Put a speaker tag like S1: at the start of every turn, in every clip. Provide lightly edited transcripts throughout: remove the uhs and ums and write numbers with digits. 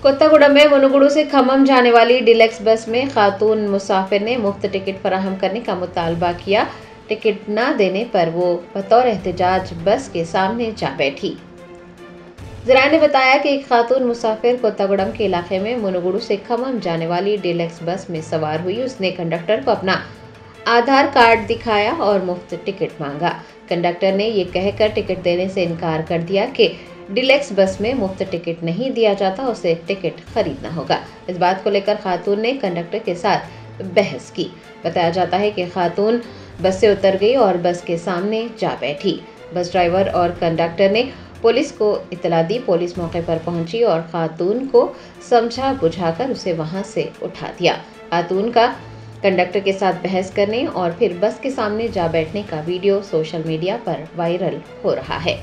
S1: कोत्तागुडम में मुनुगुडु से खम्मम जाने वाली डीलक्स बस में खातून मुसाफिर ने मुफ्त टिकट फराहम करने का मुतालबा किया। टिकट न देने पर वो बतौर एहतजाज बस के सामने जा बैठी। ज़राए ने बताया कि एक खातून मुसाफिर कोत्तागुडम के इलाके में मुनुगुडु से खम्मम जाने वाली डीलक्स बस में सवार हुई। उसने कंडक्टर को अपना आधार कार्ड दिखाया और मुफ्त टिकट मांगा। कंडक्टर ने ये कहकर टिकट देने से इनकार कर दिया कि डीलक्स बस में मुफ्त टिकट नहीं दिया जाता, उसे टिकट खरीदना होगा। इस बात को लेकर खातून ने कंडक्टर के साथ बहस की। बताया जाता है कि खातून बस से उतर गई और बस के सामने जा बैठी। बस ड्राइवर और कंडक्टर ने पुलिस को इतला दी। पुलिस मौके पर पहुंची और खातून को समझा बुझाकर उसे वहां से उठा दिया। खातून का कंडक्टर के साथ बहस करने और फिर बस के सामने जा बैठने का वीडियो सोशल मीडिया पर वायरल हो रहा है।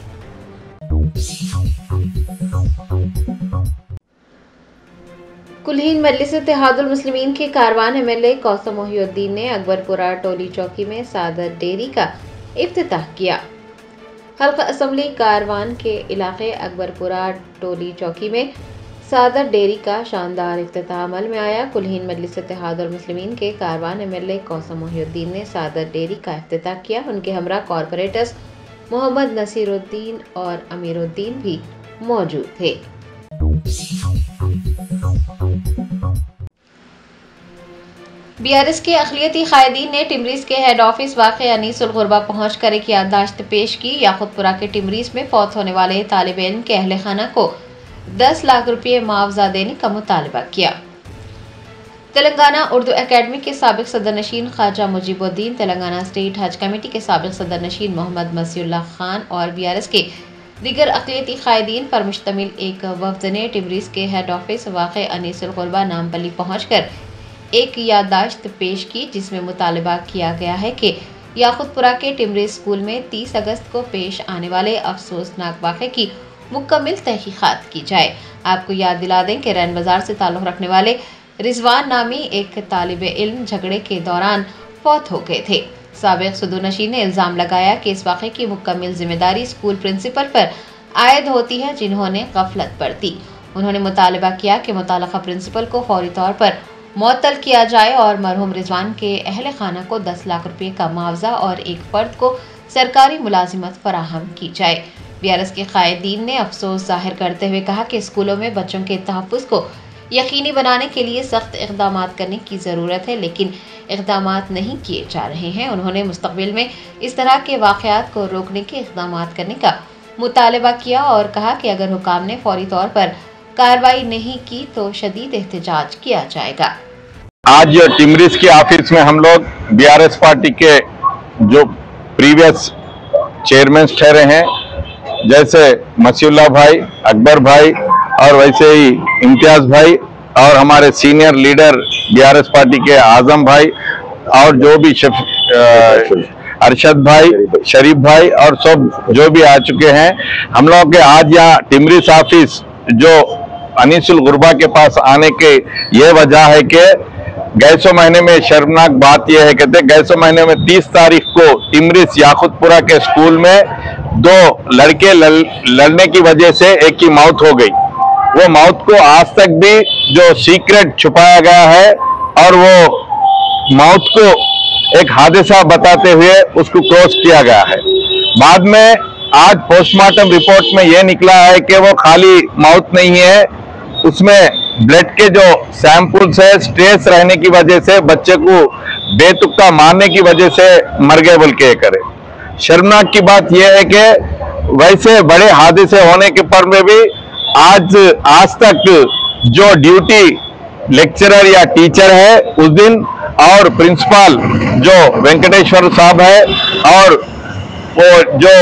S1: कुल्हीन मजलिस इत्तेहादुल मुस्लिमीन के कारवान एमएलए कौसम मोहिउद्दीन ने अकबरपुरा टोली चौकी में सादत डेयरी का इफ्तिताह किया। हल्का असम्बली कारवान के इलाके अकबरपुरा टोली चौकी में सादत डेयरी का शानदार इफ्तिताह अमल में आया। कुल्हीन मजलिस इत्तेहादुल मुस्लिमीन के कारवान एमएलए कौसम मोहिउद्दीन ने सादत डेयरी का इफ्तिताह किया। उनके हमरा कॉरपोरेटर्स मोहम्मद नसीरुद्दीन और अमीरुद्दीन भी मौजूद थे। बीआरएस के अक़लियती क़ायदीन ने टिमरीज़ के हेड ऑफिस वाक़े अनीसुल गुरबा पहुंचकर एक याददाश्त पेश की। याक़ूतपुरा के टिमरीज़ में फौत होने वाले तालिब इल्म के अहले खाना को 10 लाख रुपये मुआवजा देने का मुतालबा किया। तेलंगाना उर्दू एकेडमी के साबिक़ सदर नशीन ख्वाजा मुजीबुद्दीन, तेलंगाना स्टेट हज कमेटी के साबिक़ सदर नशीन मोहम्मद मसीउल्लाह खान और बीआरएस के दीगर अक़लियती क़ायदीन पर मुश्तमिल एक वफ़द ने टिमरीज़ के हेड ऑफिस वाक़े अनीसुल गुरबा नामपल्ली पहुंचकर एक याददाश्त पेश की, जिसमें मुतालबा किया गया है कि याक़ूतपुरा के टिमरीज़ स्कूल में 30 अगस्त को पेश आने वाले अफसोसनाक वाक़े की मुकम्मल तहक़ीक़ात की जाए। आपको याद दिला दें कि रैन बाज़ार से ताल्लुक़ रखने वाले रिजवान नामी एक तालिब इल्म झगड़े के दौरान फौत हो गए थे। साबिक़ सदर नशीन ने इल्ज़ाम लगाया कि इस वाक़े की मुकम्मल जिम्मेदारी स्कूल प्रिंसिपल पर आयद होती है, जिन्होंने गफलत बरती। उन्होंने मुतालबा किया कि मुताल्लिक़ा प्रिंसिपल को फौरी तौर पर मुअत्तल किया जाए और मरहूम रिजवान के अहले खाना को 10 लाख रुपये का मुआवजा और एक फ़र्द को सरकारी मुलाजिमत फराहम की जाए। बीआरएस के क़ायदीन ने अफसोस जाहिर करते हुए कहा कि स्कूलों में बच्चों के तहफ़्फ़ुज़ को यकीनी बनाने के लिए सख्त इक़दामात करने की ज़रूरत है, लेकिन इक़दामात नहीं किए जा रहे हैं। उन्होंने मुस्तक़बिल में इस तरह के वाक़यात को रोकने के इक़दामात करने का मुतालबा किया और कहा कि अगर हुकाम ने फौरी तौर पर कार्रवाई नहीं की तो शदीद एहतजाज किया जाएगा।
S2: आज टिमरीज़ के ऑफिस में हम लोग बीआरएस पार्टी के जो प्रीवियस चेयरमैन ठहरे हैं, जैसे मसीउल्लाह भाई, अकबर भाई और वैसे ही इम्तियाज भाई और हमारे सीनियर लीडर बीआरएस पार्टी के आजम भाई और जो भी अरशद भाई, शरीफ भाई और सब जो भी आ चुके हैं, हम लोग के आज यहाँ टिमरीज़ ऑफिस जो अनीसुल गुरबा के पास आने के ये वजह है कि गैसो महीने में शर्मनाक बात यह है, कहते गैसो महीने में 30 तारीख को टिमरीज़ याक़ूतपुरा के स्कूल में 2 लड़के लड़ने की वजह से एक की मौत हो गई। वो मौत को आज तक भी जो सीक्रेट छुपाया गया है और वो मौत को एक हादसा बताते हुए उसको क्लोज किया गया है। बाद में आज पोस्टमार्टम रिपोर्ट में यह निकला है कि वो खाली मौत नहीं है, उसमें ब्लड के जो सैंपल्स है स्ट्रेस रहने की वजह से बच्चे को बेतुक्का मारने की वजह से मर गए बोल के करे। शर्मनाक की बात यह है कि वैसे बड़े हादसे होने के पर में भी आज तक जो ड्यूटी लेक्चरर या टीचर है उस दिन और प्रिंसिपल जो वेंकटेश्वर साहब है और वो जो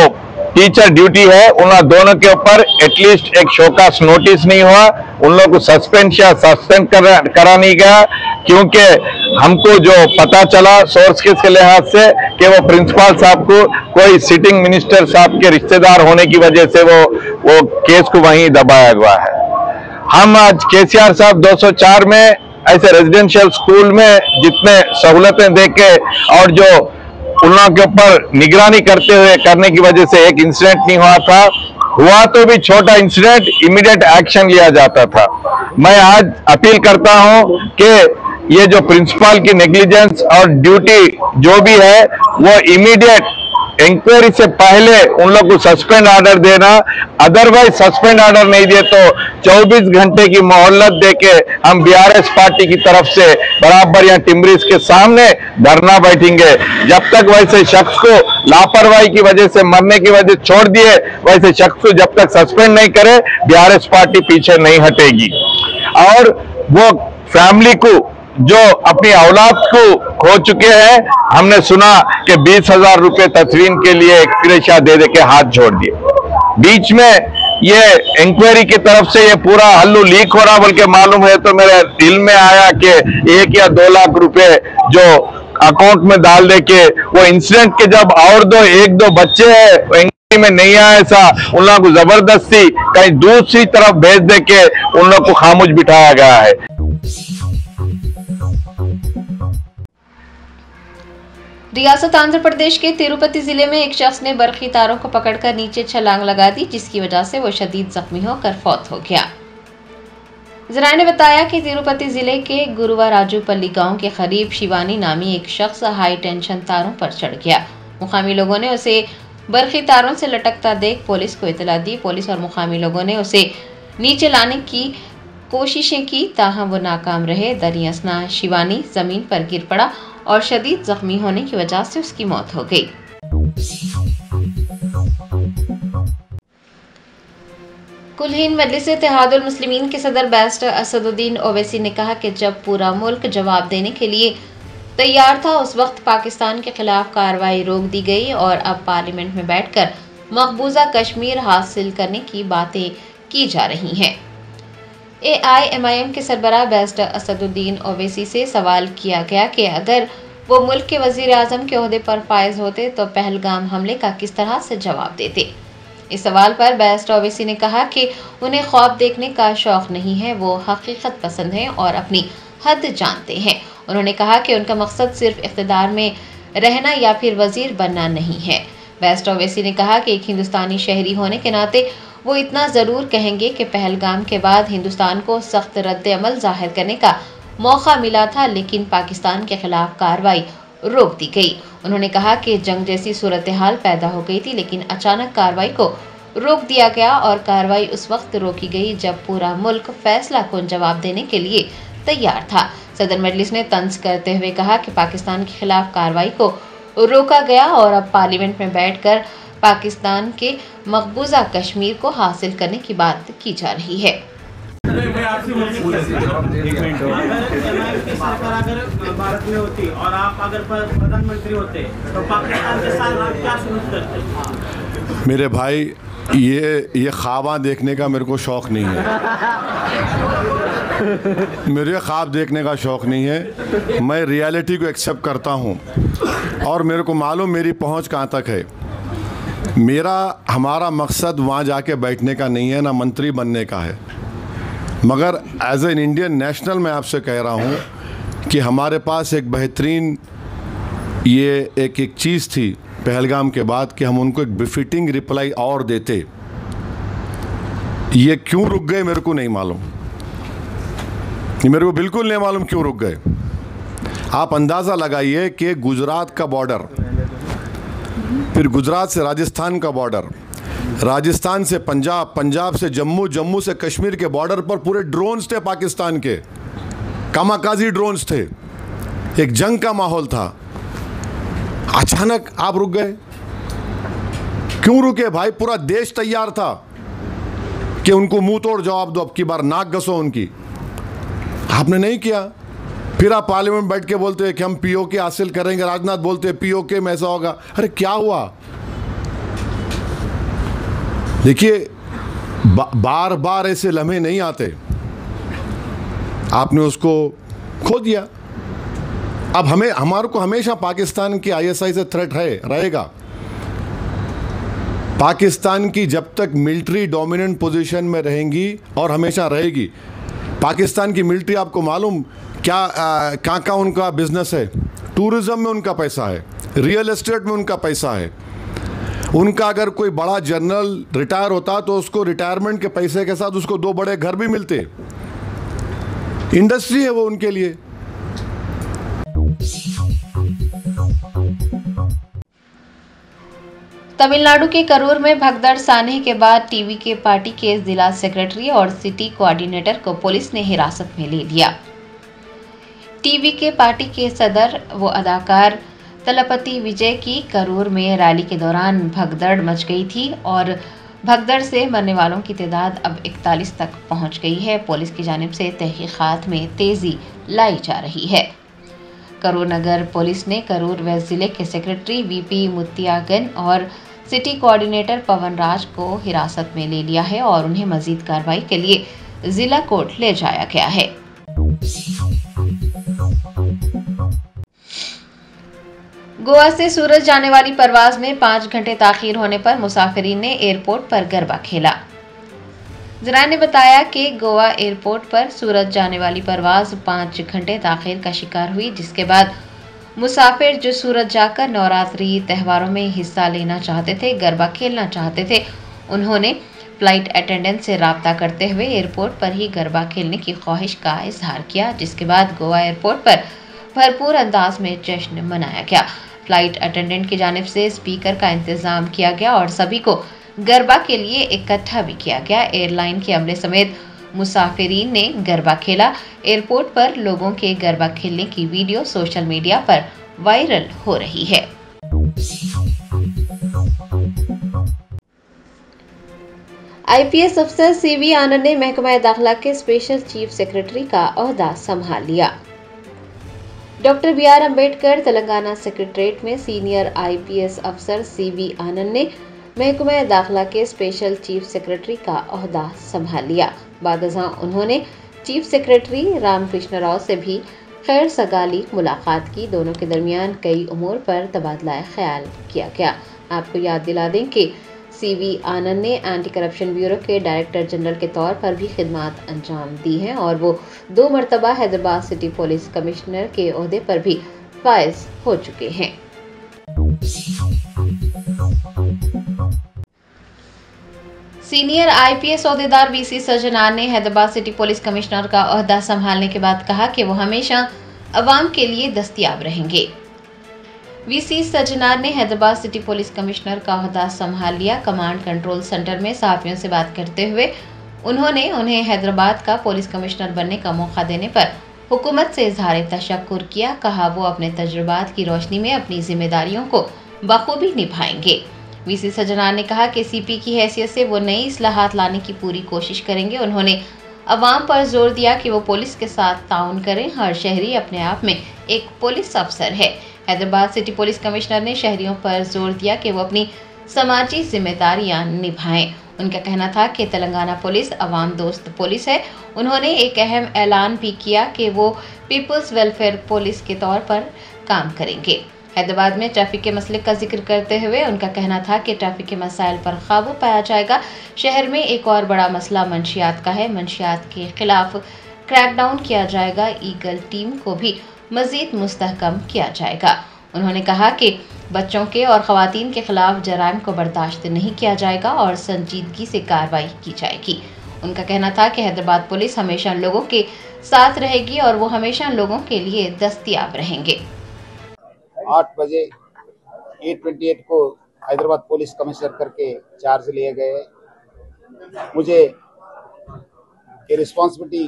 S2: टीचर ड्यूटी है, उन दोनों के ऊपर एटलीस्ट एक शोकास नोटिस नहीं हुआ। उन लोग को सस्पेंड करा नहीं गया, क्योंकि हमको जो पता चला सोर्स के लिहाज से कि वो प्रिंसिपल साहब को कोई सिटिंग मिनिस्टर साहब के रिश्तेदार होने की वजह से वो केस को वहीं दबाया हुआ है। हम आज केसीआर साहब 204 में ऐसे रेजिडेंशियल स्कूल में जितने सहूलतें देके और जो उन लोगों के ऊपर निगरानी करते हुए करने की वजह से एक इंसिडेंट नहीं हुआ था, हुआ तो भी छोटा इंसिडेंट इमीडिएट एक्शन लिया जाता था। मैं आज अपील करता हूं कि ये जो प्रिंसिपल की नेग्लिजेंस और ड्यूटी जो भी है वो इमीडिएट इंक्वायरी से पहले उन लोग को सस्पेंड ऑर्डर देना, अदरवाइज सस्पेंड ऑर्डर नहीं दिए तो 24 घंटे की मोहलत देके हम बीआरएस पार्टी की तरफ से बराबर यहाँ टिमरीज के सामने धरना बैठेंगे। जब तक वैसे शख्स को लापरवाही की वजह से मरने की वजह छोड़ दिए, वैसे शख्स को जब तक सस्पेंड नहीं करे बीआरएस पार्टी पीछे नहीं हटेगी। और वो फैमिली को जो अपनी औलाद को खो चुके हैं, हमने सुना कि 20,000 रुपए तस्वीन के लिए एक्सग्रेशिया दे दे के हाथ जोड़ दिए। बीच में ये इंक्वायरी की तरफ से ये पूरा हल्लू लीक हो रहा बल्कि मालूम है तो मेरे दिल में आया कि 1 या 2 लाख रुपए जो अकाउंट में डाल दे के वो इंसिडेंट के जब और 1-2 बच्चे हैं में नहीं आया, ऐसा उन लोगों को जबरदस्ती कहीं दूसरी तरफ भेज दे के उन लोग को खामोश बिठाया गया है।
S1: रियासत आंध्र प्रदेश के तिरुपति जिले में एक शख्स ने बरखी तारों को पकड़कर नीचे छलांग लगा दी, जिसकी वजह से वो शदीद जख्मी होकर फौत हो गया। जराये ने बताया कि तिरुपति जिले के गुरुवाराजुपल्ली गांव के करीब शिवानी नामी एक शख्स हाई टेंशन तारों पर चढ़ गया। मुकामी लोगों ने उसे बरखी तारों से लटकता देख पुलिस को इतला दी। पुलिस और मुकामी लोगों ने उसे नीचे लाने की कोशिशें की, ताहम वो नाकाम रहे। दरी असना शिवानी जमीन पर गिर पड़ा और शदीद जख्मी होने की वजह से उसकी मौत हो गई। कुल हिंद मजलिस इत्तेहादुल मुस्लिमीन के सदर बैरिस्टर असदुद्दीन ओवैसी ने कहा कि जब पूरा मुल्क जवाब देने के लिए तैयार था उस वक्त पाकिस्तान के खिलाफ कार्रवाई रोक दी गई और अब पार्लियामेंट में बैठकर मकबूजा कश्मीर हासिल करने की बातें की जा रही हैं। AIMIM के सरबराह बैरिस्टर असदुद्दीन ओवैसी से सवाल किया गया कि अगर वो मुल्क के वजीर आजम के ओहदे पर फायज होते तो पहलगाम हमले का किस तरह से जवाब देते। इस सवाल पर बैरिस्टर ओवैसी ने कहा कि उन्हें ख्वाब देखने का शौक नहीं है, वो हकीकत पसंद हैं और अपनी हद जानते हैं। उन्होंने कहा कि उनका मकसद सिर्फ इख्तिदार में रहना या फिर वजीर बनना नहीं है। बैरिस्टर ओवैसी ने कहा कि एक हिंदुस्तानी शहरी होने के नाते वो इतना ज़रूर कहेंगे कि पहलगाम के बाद हिंदुस्तान को सख्त रद्द अमल जाहिर करने का मौका मिला था, लेकिन पाकिस्तान के खिलाफ कार्रवाई रोक दी गई। उन्होंने कहा कि जंग जैसी सूरत हाल पैदा हो गई थी, लेकिन अचानक कार्रवाई को रोक दिया गया और कार्रवाई उस वक्त रोकी गई जब पूरा मुल्क फैसला कुन जवाब देने के लिए तैयार था। सदर मजलिस ने तंज करते हुए कहा कि पाकिस्तान के खिलाफ कार्रवाई को रोका गया और अब पार्लियामेंट में बैठकर पाकिस्तान के मकबूजा कश्मीर को हासिल करने की बात की जा रही है।
S3: भारत में होती और आप अगर प्रधानमंत्री होते तो पाकिस्तान के साथ आप क्या सुलूक करते?
S4: मेरे भाई, ये ख्वाब देखने का मेरे को शौक़ नहीं है। मेरे ख्वाब देखने का शौक़ नहीं है। मैं रियलिटी को एक्सेप्ट करता हूँ और मेरे को मालूम मेरी पहुँच कहाँ तक है। हमारा मकसद वहाँ जाके बैठने का नहीं है, ना मंत्री बनने का है। मगर एज एन इंडियन नेशनल मैं आपसे कह रहा हूँ कि हमारे पास एक बेहतरीन ये एक चीज़ थी पहलगाम के बाद कि हम उनको एक बिफिटिंग रिप्लाई और देते। ये क्यों रुक गए मेरे को नहीं मालूम, मेरे को बिल्कुल नहीं मालूम क्यों रुक गए। आप अंदाज़ा लगाइए कि गुजरात का बॉर्डर, फिर गुजरात से राजस्थान का बॉर्डर, राजस्थान से पंजाब, पंजाब से जम्मू, जम्मू से कश्मीर के बॉर्डर पर पूरे ड्रोन्स थे पाकिस्तान के, कामाकाजी ड्रोन्स थे, एक जंग का माहौल था। अचानक आप रुक गए, क्यों रुके भाई? पूरा देश तैयार था कि उनको मुंह तोड़ जवाब दो, अब की बार नाक घसो उनकी। आपने नहीं किया। फिर आप पार्लियामेंट में बैठ के बोलते हैं कि हम पीओके हासिल करेंगे, राजनाथ बोलते हैं पीओके में ऐसा होगा। अरे क्या हुआ? देखिए, बार बार ऐसे लम्हे नहीं आते। आपने उसको खो दिया। अब हमारे को हमेशा पाकिस्तान की ISI से थ्रेट रहेगा। पाकिस्तान की जब तक मिलिट्री डोमिनेंट पोजीशन में रहेंगी और हमेशा रहेगी। पाकिस्तान की मिलिट्री, आपको मालूम क्या उनका बिजनेस है? टूरिज्म में उनका पैसा है, रियल एस्टेट में उनका पैसा है। उनका अगर कोई बड़ा जनरल रिटायर होता तो उसको रिटायरमेंट के पैसे के साथ उसको 2 बड़े घर भी मिलते। इंडस्ट्री है वो उनके लिए।
S1: तमिलनाडु के करूर में भगदड़ साने के बाद टीवी के पार्टी के जिला सेक्रेटरी और सिटी कोऑर्डिनेटर को पुलिस ने हिरासत में ले लिया। टीवी के पार्टी के सदर व अदाकार तलपति विजय की करूर में रैली के दौरान भगदड़ मच गई थी और भगदड़ से मरने वालों की तादाद अब 41 तक पहुंच गई है। पुलिस की जानिब से तहकीकात में तेजी लाई जा रही है। करूर नगर पुलिस ने करूर वेस्ट जिले के सेक्रेटरी वीपी मुत्तियागन और सिटी कोऑर्डिनेटर पवन राज को हिरासत में ले लिया है और उन्हें मजीद कार्रवाई के लिए जिला कोर्ट ले जाया गया है। गोवा से सूरत जाने वाली परवाज में 5 घंटे ताखीर होने पर मुसाफिरीन ने एयरपोर्ट पर गरबा खेला। जराये ने बताया कि गोवा एयरपोर्ट पर सूरत जाने वाली परवाज 5 घंटे ताखीर का शिकार हुई, जिसके बाद मुसाफिर जो सूरत जाकर नवरात्रि त्योहारों में हिस्सा लेना चाहते थे, गरबा खेलना चाहते थे, उन्होंने फ्लाइट अटेंडेंट से राब्ता करते हुए एयरपोर्ट पर ही गरबा खेलने की ख्वाहिश का इजहार किया, जिसके बाद गोवा एयरपोर्ट पर भरपूर अंदाज में जश्न मनाया गया। फ्लाइट अटेंडेंट की जानिब से स्पीकर का इंतजाम किया गया और सभी को गरबा के लिए इकट्ठा भी किया गया। एयरलाइन के अमले समेत मुसाफिरीन ने गरबा खेला। एयरपोर्ट पर लोगों के गरबा खेलने की वीडियो सोशल मीडिया पर वायरल हो रही है। आईपीएस अफसर सीवी आनंद ने महकमा दाखिला के स्पेशल चीफ सेक्रेटरी का ओहदा संभाल लिया। Doctor BR Ambedkar Telangana secretariat में सीनियर आईपीएस अफसर सीवी आनंद ने महकमा दाखिला के स्पेशल चीफ सेक्रेटरी का ओहदा संभाल लिया। बादशाह उन्होंने चीफ सेक्रेटरी रामकृष्ण राव से भी खैर सगाली मुलाकात की। दोनों के दरमियान कई उमूर पर तबादला ख्याल किया गया। आपको याद दिला दें कि सीवी आनंद ने एंटी करप्शन ब्यूरो के डायरेक्टर जनरल के तौर पर भी खिदमात अंजाम दी हैं और वो 2 मरतबा हैदराबाद सिटी पुलिस कमिश्नर के ओहदे पर भी फाइज हो चुके हैं। सीनियर आईपीएस ओहदेदार वीसी सज्जनार ने हैदराबाद सिटी पुलिस कमिश्नर का ओहदा संभालने के बाद कहा कि वो हमेशा अवाम के लिए दस्तयाब रहेंगे। वीसी सज्जनार ने हैदराबाद सिटी पुलिस कमिश्नर का ओहदा संभाल लिया। कमांड कंट्रोल सेंटर में सहाफियों से बात करते हुए उन्होंने उन्हें हैदराबाद का पुलिस कमिश्नर बनने का मौका देने पर हुकूमत से इजहार तशक्कुर किया। कहा वो अपने तजुर्बात की रोशनी में अपनी जिम्मेदारियों को बखूबी निभाएंगे। वीसी सज्जनार ने कहा कि सीपी की हैसियत से वो नई इस्लाहात लाने की पूरी कोशिश करेंगे। उन्होंने अवाम पर जोर दिया कि वो पुलिस के साथ ताउन करें। हर शहरी अपने आप में एक पुलिस अफसर है। हैदराबाद सिटी पुलिस कमिश्नर ने शहरियों पर जोर दिया कि वो अपनी समाजी जिम्मेदारियां निभाएं। उनका कहना था कि तेलंगाना पुलिस अवाम दोस्त पुलिस है। उन्होंने एक अहम ऐलान भी किया कि वो पीपल्स वेलफेयर पुलिस के तौर पर काम करेंगे। हैदराबाद में ट्रैफिक के मसले का जिक्र करते हुए उनका कहना था कि ट्रैफिक के मसाइल पर काबू पाया जाएगा। शहर में एक और बड़ा मसला मंशियात का है। मंशियात के खिलाफ क्रैकडाउन किया जाएगा। ईगल टीम को भी मजीद मुस्तहकम किया जाएगा। उन्होंने कहा कि बच्चों के और खवातीन के खिलाफ जराइम को बर्दाश्त नहीं किया जाएगा और संजीदगी से कार्रवाई की जाएगी। उनका कहना था कि हैदराबाद पुलिस हमेशा लोगों के साथ रहेगी और वो हमेशा लोगों के लिए दस्तयाब रहेंगे।
S5: 8 बजे 8:28 को हैदराबाद पुलिस कमिश्नर करके चार्ज लिए गए। मुझे ये रिस्पॉन्सिबिलिटी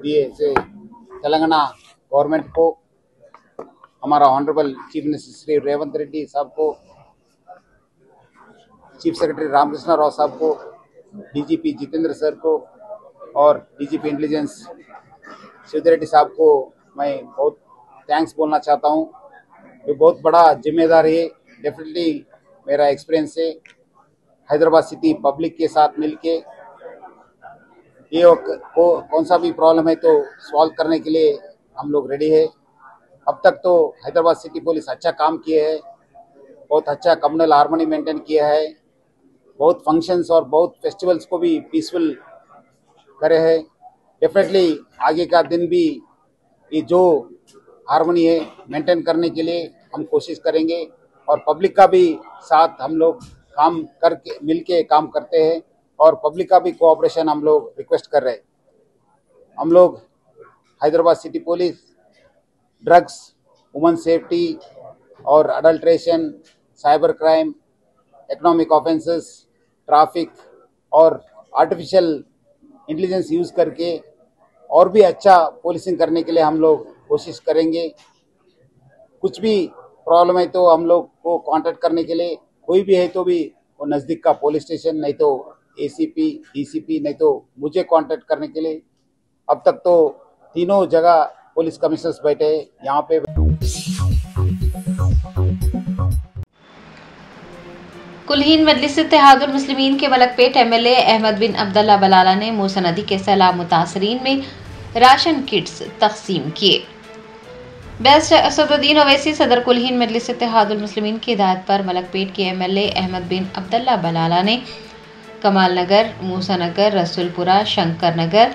S5: दिए से तेलंगाना गवर्नमेंट को, हमारा honourable chief minister Shri Revanth Reddy साहब को, चीफ सेक्रेटरी रामकृष्ण राव साहब को, डीजीपी जितेंद्र सर को और डीजीपी इंटेलिजेंस शिवदे रेड्डी साहब को मैं बहुत थैंक्स बोलना चाहता हूँ। ये बहुत बड़ा जिम्मेदारी है। डेफिनेटली मेरा एक्सपीरियंस है हैदराबाद सिटी पब्लिक के साथ मिलके ये कौन सा भी प्रॉब्लम है तो सॉल्व करने के लिए हम लोग रेडी है। अब तक तो हैदराबाद सिटी पुलिस अच्छा काम किए है, बहुत अच्छा कम्युनल हार्मनी मेंटेन किया है, बहुत फंक्शंस और बहुत फेस्टिवल्स को भी पीसफुल करे है। डेफिनेटली आगे का दिन भी ये जो हार्मनी है मेंटेन करने के लिए हम कोशिश करेंगे और पब्लिक का भी साथ हम लोग काम करके मिलके काम करते हैं और पब्लिक का भी कोऑपरेशन हम लोग रिक्वेस्ट कर रहे हैं। हम लोग Hyderabad city police drugs, women safety और adulteration, cyber crime, economic offences, traffic और आर्टिफिशियल इंटेलिजेंस यूज़ करके और भी अच्छा पुलिसिंग करने के लिए हम लोग कोशिश करेंगे। कुछ भी प्रॉब्लम है तो हम लोग को कांटेक्ट करने के लिए कोई भी है तो भी वो नज़दीक का पुलिस स्टेशन, नहीं तो ACP, DCP, नहीं तो मुझे कांटेक्ट करने के लिए। अब तक तो तीनों जगह पुलिस कमिश्नर्स बैठे हैं यहाँ पे।
S1: कुल्हीन मजलिस इत्तेहादुल मुस्लिमीन के मलकपेट MLA अहमद बिन अब्दुल्ला बलाला ने मूसा नदी के सैलाब मुतासरीन में राशन किट्स तकसीम किए। बैरिस्टर असदुद्दीन ओवैसी सदर कुल्हीन मजलिस इत्तेहादुल मुस्लिमीन की हिदायत पर मलकपेट के MLA अहमद बिन अब्दुल्ला बलाला ने कमाल नगर, मूसा नगर, रसूलपुरा, शंकर नगर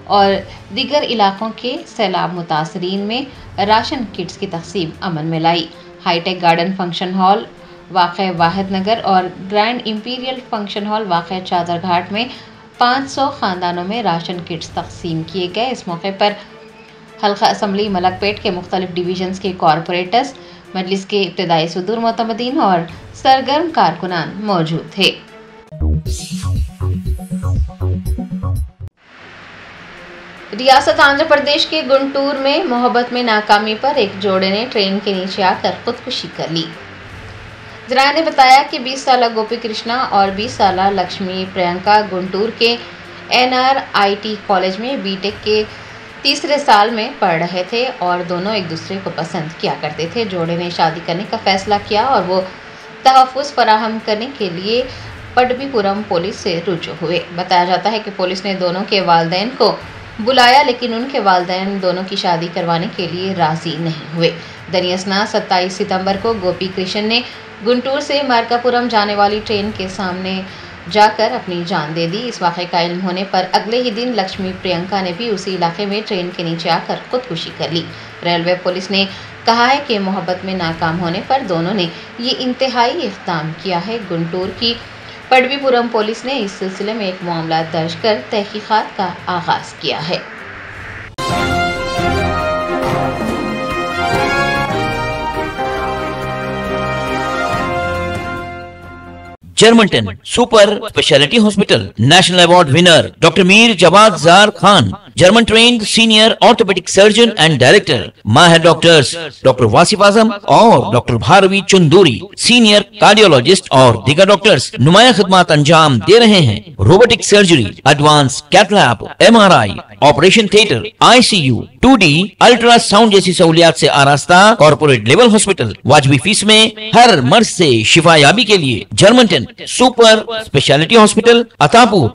S1: और दीगर इलाकों के सैलाब मुतासरीन में राशन किट्स की तकसीम अमल में लाई। हाईटेक गार्डन फंक्शन हॉल वाक़ वाहिद नगर और ग्रैंड इंपीरियल फंक्शन हॉल वाक़ चादर घाट में 500 ख़ानदानों में राशन किट्स तकसीम किए गए। इस मौके पर हल्का असम्बली मलकपेट के मुख्तलिफ डिवीजन्स के कॉरपोरेटर्स, मजलिस के इब्तदाई सुदूर मोतमदीन और सरगर्म कारकुनान मौजूद थे। रियासत आंध्र प्रदेश के गुंटूर में मोहब्बत में नाकामी पर एक जोड़े ने ट्रेन के नीचे आकर खुदकुशी कर ली। जराये ने बताया कि 20 साला गोपी कृष्णा और 20 साला लक्ष्मी प्रियंका गुंटूर के NRIT कॉलेज में बीटेक के तीसरे साल में पढ़ रहे थे और दोनों एक दूसरे को पसंद किया करते थे। जोड़े ने शादी करने का फैसला किया और वो तहफ़्फ़ुज़ फराहम करने के लिए पडवीपुरम पुलिस से रुजू हुए। बताया जाता है कि पुलिस ने दोनों के वालिदैन को बुलाया, लेकिन उनके वालिदैन दोनों की शादी करवाने के लिए राज़ी नहीं हुए। दरियासना 27 सितंबर को गोपी कृष्ण ने गुंटूर से मार्कापुरम जाने वाली ट्रेन के सामने जाकर अपनी जान दे दी। इस वाक़े का इल्म होने पर अगले ही दिन लक्ष्मी प्रियंका ने भी उसी इलाके में ट्रेन के नीचे आकर खुदकुशी कर ली। रेलवे पुलिस ने कहा है कि मोहब्बत में नाकाम होने पर दोनों ने ये इंतहाई इक़दाम किया है। गुंटूर की पडवीपुरम पुलिस ने इस सिलसिले में एक मामला दर्ज कर तहकीक़ात का आगाज़ किया है।
S6: Germanton super speciality hospital national award winner doctor Mir Jawad Jar Khan, German trained senior orthopaedic surgeon and director, माहिर डॉक्टर्स डॉक्टर वासिफ आजम और doctor Bharvi Chanduri, senior cardiologist और दीगर डॉक्टर्स नुमाया खिदमत अंजाम दे रहे हैं। Robotic surgery, advance cath lab, MRI, operation theatre, ICU, 2D ultrasound जैसी सहूलियात से आरास्ता कॉर्पोरेट लेवल हॉस्पिटल। वाजबी फीस में हर मर्ज से शिफायाबी के लिए Germanton super speciality hospital, Attapur.